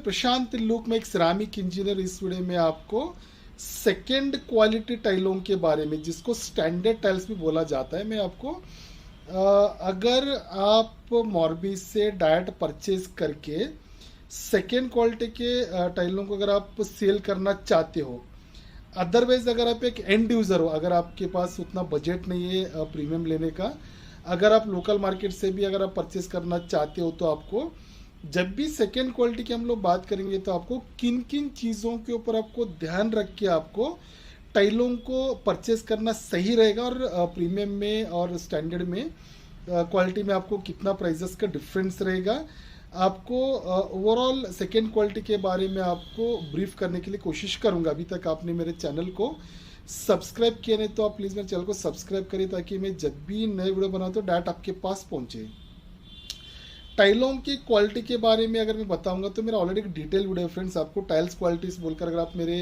मैं प्रशांत लूक में एक सिरामिक इंजीनियर। इस वीडियो में आपको सेकेंड क्वालिटी टाइलों के बारे में, जिसको स्टैंडर्ड टाइल्स भी बोला जाता है, मैं आपको अगर आप मॉर्बी से डायरेक्ट परचेज करके सेकेंड क्वालिटी के टाइलों को अगर आप सेल करना चाहते हो, अदरवाइज अगर आप एक एंड यूज़र हो, अगर आपके पास उतना बजट नहीं है प्रीमियम लेने का, अगर आप लोकल मार्केट से भी अगर आप परचेस करना चाहते हो, तो आपको जब भी सेकेंड क्वालिटी की हम लोग बात करेंगे तो आपको किन किन चीज़ों के ऊपर आपको ध्यान रख के आपको टाइलों को परचेस करना सही रहेगा, और प्रीमियम में और स्टैंडर्ड में क्वालिटी में आपको कितना प्राइजेस का डिफरेंस रहेगा, आपको ओवरऑल सेकेंड क्वालिटी के बारे में आपको ब्रीफ करने के लिए कोशिश करूंगा। अभी तक आपने मेरे चैनल को सब्सक्राइब किया नहीं तो आप प्लीज़ मेरे चैनल को सब्सक्राइब करिए, ताकि मैं जब भी नए वीडियो बनाऊँ तो डायरेक्ट आपके पास पहुँचे। टाइलों की क्वालिटी के बारे में अगर मैं बताऊंगा तो मेरा ऑलरेडी एक डिटेल वीडियो है फ्रेंड्स, आपको टाइल्स क्वालिटीज बोलकर अगर आप मेरे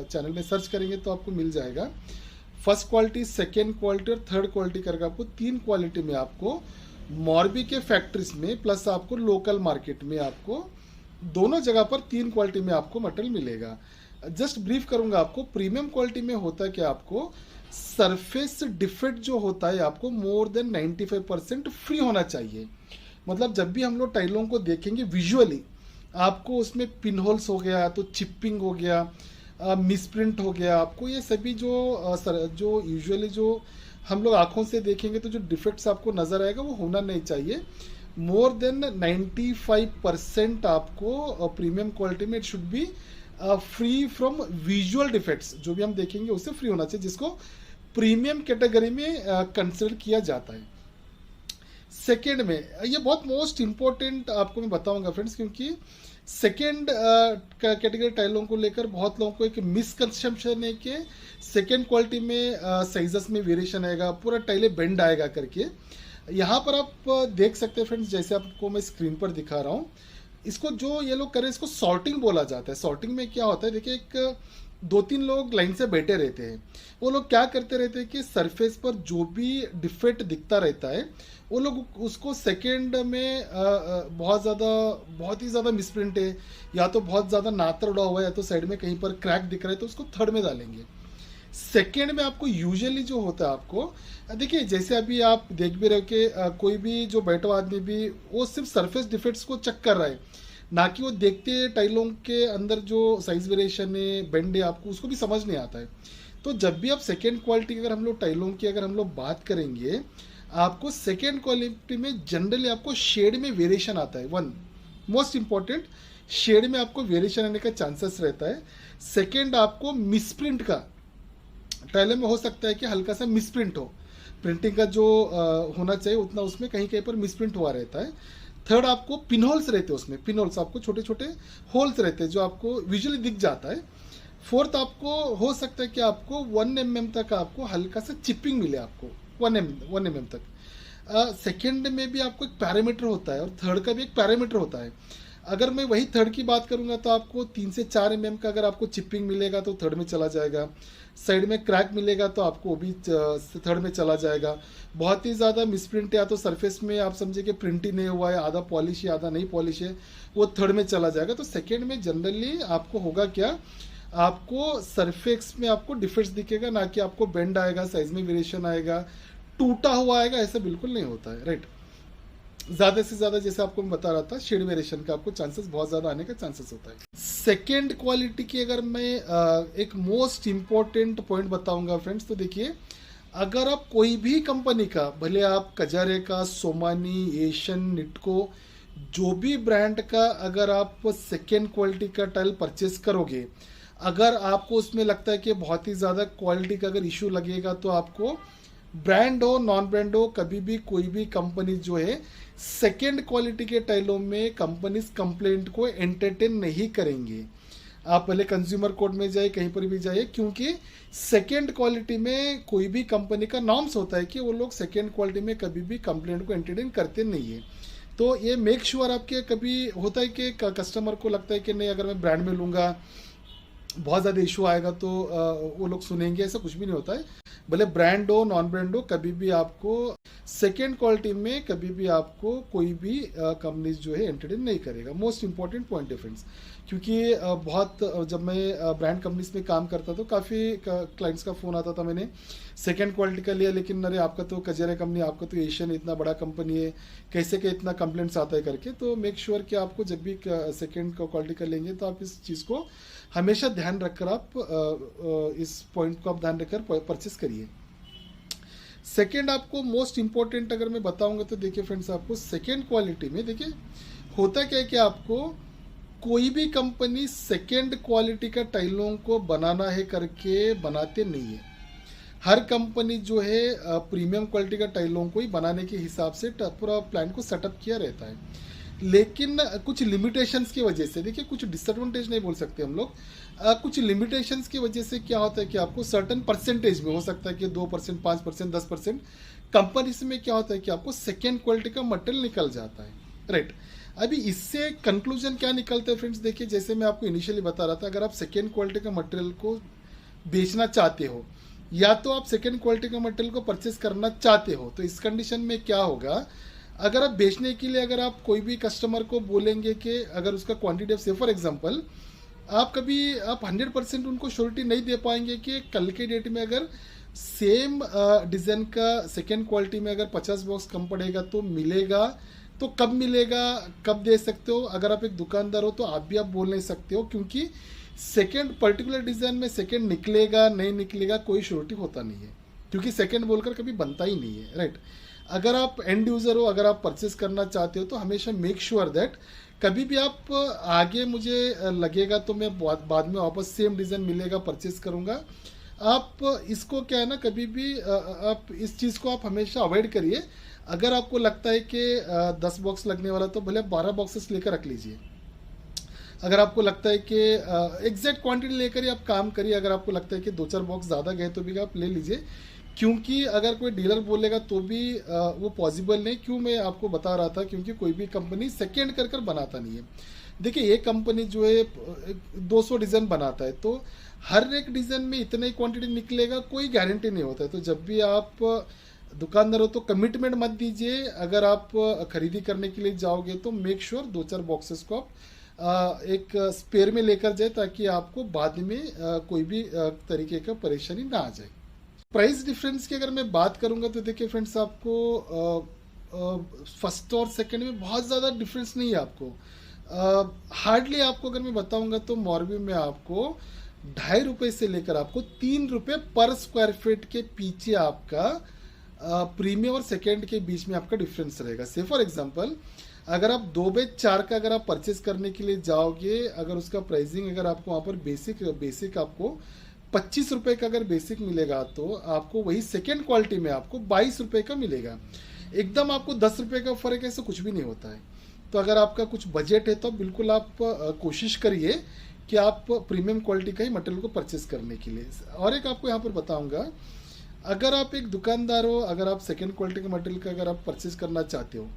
चैनल में सर्च करेंगे तो आपको मिल जाएगा। फर्स्ट क्वालिटी, सेकेंड क्वालिटी और थर्ड क्वालिटी करके आपको 3 क्वालिटी में आपको मॉर्बी के फैक्ट्रीज में प्लस आपको लोकल मार्केट में आपको दोनों जगह पर 3 क्वालिटी में आपको मटेरियल मिलेगा। जस्ट ब्रीफ करूंगा आपको। प्रीमियम क्वालिटी में होता है कि आपको सरफेस डिफेक्ट जो होता है आपको मोर देन 95% फ्री होना चाहिए। मतलब जब भी हम लोग टाइलों को देखेंगे विजुअली, आपको उसमें पिन होल्स हो गया, तो चिपिंग हो गया, मिसप्रिंट हो गया, आपको ये सभी जो यूजुअली जो हम लोग आंखों से देखेंगे तो जो डिफेक्ट्स आपको नजर आएगा वो होना नहीं चाहिए। मोर देन 95% आपको प्रीमियम क्वालिटी में it should be free from visual defects, जो भी हम देखेंगे उससे फ्री होना चाहिए, जिसको प्रीमियम कैटेगरी में कंसिडर किया जाता है। सेकेंड में ये बहुत मोस्ट इंपॉर्टेंट आपको मैं बताऊंगा फ्रेंड्स, क्योंकि सेकेंड कैटेगरी टाइलों को लेकर बहुत लोगों को एक मिसकंसेप्शन है कि सेकेंड क्वालिटी में साइजेस में वेरिएशन आएगा, पूरा टाइले बेंड आएगा करके। यहाँ पर आप देख सकते हैं फ्रेंड्स, जैसे आपको मैं स्क्रीन पर दिखा रहा हूँ, इसको जो ये लोग करें इसको सॉर्टिंग बोला जाता है। सॉर्टिंग में क्या होता है, देखिए एक 2-3 लोग लाइन से बैठे रहते हैं, वो लोग क्या करते रहते हैं कि सरफेस पर जो भी डिफेक्ट दिखता रहता है वो लोग उसको सेकेंड में बहुत ही ज़्यादा मिसप्रिंट है, या तो बहुत ज़्यादा नातर उड़ा हुआ है, या तो साइड में कहीं पर क्रैक दिख रहा है, तो उसको थर्ड में डालेंगे। सेकेंड में आपको यूजुअली जो होता है, आपको देखिए जैसे अभी आप देख भी रहे हो कि कोई भी जो बैठा हुआ आदमी भी वो सिर्फ सरफेस डिफेक्ट्स को चेक कर रहा है, ना कि वो देखते टाइलों के अंदर जो साइज वेरिएशन है, बेंड है, आपको उसको भी समझ नहीं आता है। तो जब भी आप सेकेंड क्वालिटी की अगर हम लोग टाइलों की अगर हम लोग बात करेंगे, आपको सेकेंड क्वालिटी में जनरली आपको शेड में वेरिएशन आता है। वन मोस्ट इंपॉर्टेंट, शेड में आपको वेरिएशन आने का चांसेस रहता है। सेकेंड, आपको मिसप्रिंट का टाइलों में हो सकता है कि हल्का सा मिसप्रिंट हो, प्रिंटिंग का जो होना चाहिए उतना उसमें कहीं कहीं पर मिसप्रिंट हुआ रहता है। थर्ड, आपको पिन होल्स रहते हैं, उसमें पिन होल्स आपको छोटे छोटे होल्स रहते हैं जो आपको विजुअली दिख जाता है। फोर्थ, आपको हो सकता है कि आपको 1 mm तक आपको हल्का सा चिपिंग मिले, आपको 1 mm तक। सेकेंड में भी आपको एक पैरामीटर होता है और थर्ड का भी एक पैरामीटर होता है। अगर मैं वही थर्ड की बात करूंगा तो आपको 3 से 4 mm का अगर आपको चिपिंग मिलेगा तो थर्ड में चला जाएगा, साइड में क्रैक मिलेगा तो आपको वो भी थर्ड में चला जाएगा। बहुत ही ज़्यादा मिसप्रिंट है, या तो सरफेस में आप समझे कि प्रिंट ही नहीं हुआ है, आधा पॉलिश है आधा नहीं पॉलिश है, वो थर्ड में चला जाएगा। तो सेकेंड में जनरली आपको होगा क्या, आपको सरफेस में आपको डिफेक्ट्स दिखेगा, ना कि आपको बेंड आएगा, साइज में वेरिएशन आएगा, टूटा हुआ आएगा, ऐसा बिल्कुल नहीं होता है, राइट। ज़्यादा से ज़्यादा जैसे आपको मैं बता रहा था, शेड वेरिएशन का आपको चांसेस बहुत ज़्यादा आने का चांसेस होता है। सेकेंड क्वालिटी की अगर मैं एक मोस्ट इंपॉर्टेंट पॉइंट बताऊंगा फ्रेंड्स, तो देखिए अगर आप कोई भी कंपनी का, भले आप कजारे का, सोमानी, एशियन, निटको, जो भी ब्रांड का अगर आप सेकेंड क्वालिटी का टाइल परचेस करोगे, अगर आपको उसमें लगता है कि बहुत ही ज़्यादा क्वालिटी का अगर इशू लगेगा, तो आपको ब्रांड हो नॉन ब्रांड हो, कभी भी कोई भी कंपनी जो है सेकेंड क्वालिटी के टाइलों में कंपनीज कंप्लेंट को एंटरटेन नहीं करेंगे। आप पहले कंज्यूमर कोर्ट में जाइए, कहीं पर भी जाइए, क्योंकि सेकेंड क्वालिटी में कोई भी कंपनी का नॉर्म्स होता है कि वो लोग सेकेंड क्वालिटी में कभी भी कंप्लेंट को एंटरटेन करते नहीं है। तो ये मेक श्योर आपके कभी होता है कि कस्टमर को लगता है कि नहीं, अगर मैं ब्रांड में लूँगा बहुत ज़्यादा इशू आएगा तो वो लोग सुनेंगे, ऐसा कुछ भी नहीं होता है। भले ब्रांड हो नॉन ब्रांड हो, कभी भी आपको सेकेंड क्वालिटी में कभी भी आपको कोई भी कंपनीज जो है एंटरटेन नहीं करेगा। मोस्ट इंपॉर्टेंट पॉइंट डिफरेंस, क्योंकि जब मैं ब्रांड कंपनीज में काम करता तो काफ़ी क्लाइंट्स का फ़ोन आता था, मैंने सेकेंड क्वालिटी का लिया लेकिन अरे आपका तो कजरा कंपनी, आपका तो एशियन इतना बड़ा कंपनी है, कैसे के इतना कंप्लेंट्स आता है करके। तो मेक श्योर कि आपको जब भी सेकेंड क्वालिटी का लेंगे तो आप इस चीज़ को हमेशा ध्यान रखकर आप इस पॉइंट को आप ध्यान रखकर परचेस करिए। सेकेंड आपको मोस्ट इंपॉर्टेंट अगर मैं बताऊंगा तो देखिए फ्रेंड्स, आपको सेकेंड क्वालिटी में देखिए होता क्या है कि आपको कोई भी कंपनी सेकेंड क्वालिटी का टाइलों को बनाना है करके बनाते नहीं है। हर कंपनी जो है प्रीमियम क्वालिटी का टाइलों को ही बनाने के हिसाब से पूरा प्लान को सेटअप किया रहता है। लेकिन कुछ लिमिटेशंस की वजह से, देखिए कुछ डिसएडवांटेज नहीं बोल सकते हम लोग, कुछ लिमिटेशंस की वजह से क्या होता है कि आपको सर्टन परसेंटेज में, हो सकता है कि 2%, 5%, 10% कंपनीज में क्या होता है कि आपको सेकेंड क्वालिटी का मटेरियल निकल जाता है, राइट। अभी इससे कंक्लूजन क्या निकलता है फ्रेंड्स, देखिए जैसे मैं आपको इनिशियली बता रहा था, अगर आप सेकेंड क्वालिटी का मटेरियल को बेचना चाहते हो या तो आप सेकेंड क्वालिटी का मटेरियल को परचेस करना चाहते हो, तो इस कंडीशन में क्या होगा, अगर आप बेचने के लिए अगर आप कोई भी कस्टमर को बोलेंगे कि अगर उसका क्वांटिटी, से फॉर एग्जांपल आप 100% उनको श्योरिटी नहीं दे पाएंगे कि कल के डेट में अगर सेम डिज़ाइन का सेकेंड क्वालिटी में अगर 50 बॉक्स कम पड़ेगा तो मिलेगा, तो कब मिलेगा, कब दे सकते हो। अगर आप एक दुकानदार हो तो आप भी आप बोल नहीं सकते हो, क्योंकि सेकेंड पर्टिकुलर डिज़ाइन में सेकेंड निकलेगा नहीं निकलेगा कोई श्योरिटी होता नहीं है, क्योंकि सेकेंड बोलकर कभी बनता ही नहीं है, राइट। अगर आप एंड यूज़र हो, अगर आप परचेस करना चाहते हो तो हमेशा मेक श्योर दैट कभी भी आप आगे मुझे लगेगा तो मैं बाद में वापस सेम डिज़ाइन मिलेगा परचेस करूँगा, आप इसको क्या है ना, कभी भी आप इस चीज़ को आप हमेशा अवॉइड करिए। अगर आपको लगता है कि 10 बॉक्स लगने वाला तो भले 12 बॉक्सेस लेकर रख लीजिए। अगर आपको लगता है कि एग्जैक्ट क्वांटिटी लेकर ही आप काम करिए, अगर आपको लगता है कि 2-4 बॉक्स ज़्यादा गए तो भी आप ले लीजिए, क्योंकि अगर कोई डीलर बोलेगा तो भी वो पॉसिबल नहीं। क्यों मैं आपको बता रहा था, क्योंकि कोई भी कंपनी सेकेंड कर बनाता नहीं है। देखिए एक कंपनी जो है 200 डिज़ाइन बनाता है, तो हर एक डिज़ाइन में इतने ही क्वांटिटी निकलेगा कोई गारंटी नहीं होता है। तो जब भी आप दुकानदार हो तो कमिटमेंट मत दीजिए। अगर आप खरीदी करने के लिए जाओगे तो मेक श्योर 2-4 बॉक्सेस को आप एक स्पेयर में लेकर जाए, ताकि आपको बाद में कोई भी तरीके का परेशानी ना आ जाए। प्राइस डिफरेंस की अगर मैं बात करूंगा तो देखिए फ्रेंड्स, आपको फर्स्ट और सेकंड में बहुत ज़्यादा डिफरेंस नहीं है। आपको हार्डली आपको अगर मैं बताऊंगा तो मॉर्बी में आपको ₹2.5 से लेकर आपको ₹3 पर स्क्वायर फीट के पीछे आपका प्रीमियम और सेकेंड के बीच में आपका डिफरेंस रहेगा। से फॉर एग्जांपल अगर आप 2/4 का अगर आप परचेस करने के लिए जाओगे, अगर उसका प्राइसिंग अगर आपको वहाँ पर बेसिक आपको ₹25 का अगर बेसिक मिलेगा, तो आपको वही सेकेंड क्वालिटी में आपको ₹22 का मिलेगा। एकदम आपको ₹10 का फ़र्क, ऐसा कुछ भी नहीं होता है। तो अगर आपका कुछ बजट है तो बिल्कुल आप कोशिश करिए कि आप प्रीमियम क्वालिटी का ही मटेरियल को परचेस करने के लिए। और एक आपको यहाँ पर बताऊँगा, अगर आप एक दुकानदार हो, अगर आप सेकेंड क्वालिटी के मटेरियल का अगर आप परचेस करना चाहते हो,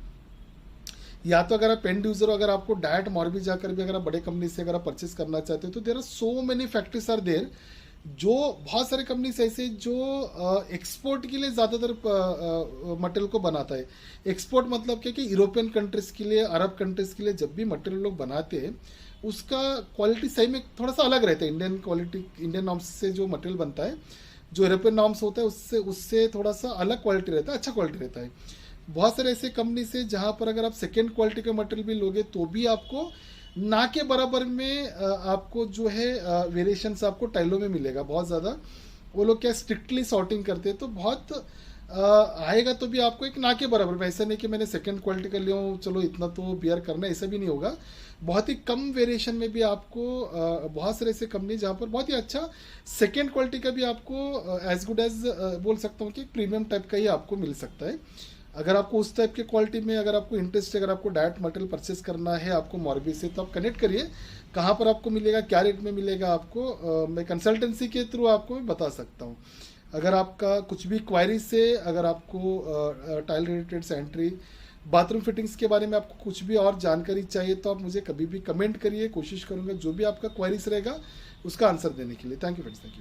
या तो अगर आप एंड यूजर हो, अगर आपको डायरेक्ट मॉर्बी जाकर भी अगर आप बड़े कंपनी से अगर आप परचेस करना चाहते हो, तो there are so many factories are there, जो बहुत सारे कंपनीज ऐसे जो एक्सपोर्ट के लिए ज़्यादातर मटेरियल को बनाता है। एक्सपोर्ट मतलब क्या कि यूरोपियन कंट्रीज़ के लिए, अरब कंट्रीज़ के लिए जब भी मटेरियल लोग बनाते हैं, उसका क्वालिटी सही में थोड़ा सा अलग रहता है। इंडियन नॉर्म्स से जो मटेरियल बनता है, जो यूरोपियन नॉर्म्स होता है उससे थोड़ा सा अलग क्वालिटी रहता है, अच्छा क्वालिटी रहता है। बहुत सारे ऐसे कंपनी से जहाँ पर अगर आप सेकेंड क्वालिटी का मटेरियल भी लोगे तो भी आपको ना के बराबर में आपको जो है वेरिएशंस आपको टाइलों में मिलेगा बहुत ज़्यादा। वो लोग क्या स्ट्रिक्टली सॉर्टिंग करते हैं, तो बहुत आएगा तो भी आपको एक ना के बराबर में। ऐसा नहीं कि मैंने सेकंड क्वालिटी का लिया हूँ चलो इतना तो बियर करना है, ऐसा भी नहीं होगा। बहुत ही कम वेरिएशन में भी आपको बहुत सारे ऐसे कंपनी जहाँ पर बहुत ही अच्छा सेकंड क्वालिटी का भी आपको एज गुड एज बोल सकता हूँ कि प्रीमियम टाइप का ही आपको मिल सकता है। अगर आपको उस टाइप के क्वालिटी में अगर आपको इंटरेस्ट है, अगर आपको डायरेक्ट मटेरियल परचेस करना है आपको मॉर्बी से, तो आप कनेक्ट करिए। कहाँ पर आपको मिलेगा, क्या रेट में मिलेगा आपको, मैं कंसल्टेंसी के थ्रू आपको मैं बता सकता हूँ। अगर आपका कुछ भी क्वायरी से, अगर आपको tile related sanitary bathroom fittings के बारे में आपको कुछ भी और जानकारी चाहिए तो आप मुझे कभी भी कमेंट करिए। कोशिश करूँगा जो भी आपका क्वायरीज रहेगा उसका आंसर देने के लिए। Thank you friends, thank you.